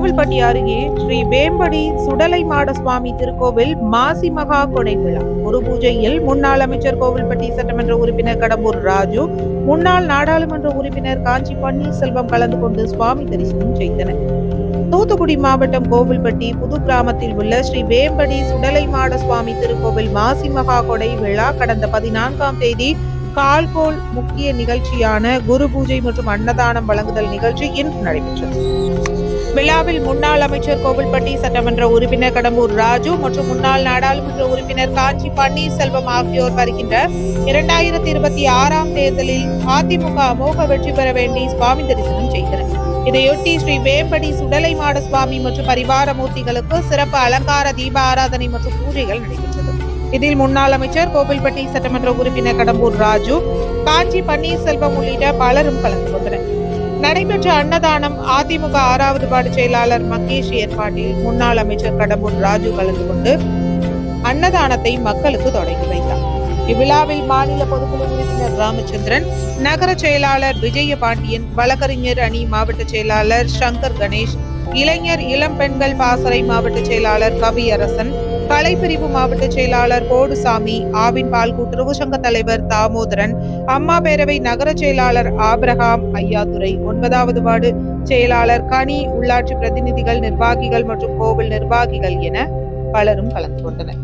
கோவில்பட்டி அருகே ஸ்ரீ வேம்படி சுடலைமாட சுவாமி திருக்கோவில் மாசி மகா கொடை விழா. குரு பூஜையில் முன்னாள் அமைச்சர் கோவில்பட்டி சட்டமன்ற உறுப்பினர் கடம்பூர் ராஜு, முன்னாள் நாடாளுமன்ற உறுப்பினர் காஞ்சி பன்னீர்செல்வம் கலந்து கொண்டு சுவாமி தரிசனம் செய்தனர். தூத்துக்குடி மாவட்டம் கோவில்பட்டி புது கிராமத்தில் உள்ள ஸ்ரீ வேம்படி சுடலைமாட சுவாமி திருக்கோவில் மாசி மகா கொடை விழா கடந்த 14ஆம் தேதி கால்கோள் முக்கிய நிகழ்ச்சியான குரு பூஜை மற்றும் அன்னதானம் வழங்குதல் நிகழ்ச்சி இன்று நடைபெற்றது. விழாவில் முன்னாள் அமைச்சர் கோவில்பட்டி சட்டமன்ற உறுப்பினர் கடம்பூர் ராஜு மற்றும் முன்னாள் நாடாளுமன்ற உறுப்பினர் காஞ்சி பன்னீர்செல்வம் ஆகியோர் வருகின்ற 2026ஆம் தேர்தலில் அதிமுக அமோக வெற்றி பெற வேண்டி சுவாமி தரிசனம் செய்தனர். இதையொட்டி ஸ்ரீ வேம்படி சுடலைமாட சுவாமி மற்றும் பரிவார மூர்த்திகளுக்கு சிறப்பு அலங்கார தீப ஆராதனை மற்றும் பூஜைகள் நடைபெற்றது. இதில் முன்னாள் அமைச்சர் கோவில்பட்டி சட்டமன்ற உறுப்பினர் கடம்பூர் ராஜு, காஞ்சி பன்னீர்செல்வம் உள்ளிட்ட பலரும் கலந்து கொண்டனர். நடைபெற்ற அன்னதானம் அதிமுக 6வது வார்டு செயலாளர் மகேஷ் ஏற்பாட்டில் முன்னாள் அமைச்சர் கடம்பூர் ராஜு கலந்து கொண்டு அன்னதானத்தை மக்களுக்கு தொடங்கி வைத்தார். இவ்விழாவில் மாநில பொதுக்குழு உறுப்பினர் ராமச்சந்திரன், நகர செயலாளர் விஜயபாண்டியன், வழக்கறிஞர் அணி மாவட்ட செயலாளர் சங்கர் கணேஷ், இளைஞர் இளம் பெண்கள் பாசறை மாவட்ட செயலாளர் கவியரசன், கலைப்பிரிவு மாவட்ட செயலாளர் கோடுசாமி, ஆவின் பால் கூட்டுறவு சங்க தலைவர் தாமோதரன், அம்மா பேரவை நகர செயலாளர் ஆபிரகாம் ஐயாதுரை, 9வது வார்டு செயலாளர் கனி, உள்ளாட்சி பிரதிநிதிகள், நிர்வாகிகள் மற்றும் கோவில் நிர்வாகிகள் என பலரும் கலந்து கொண்டனர்.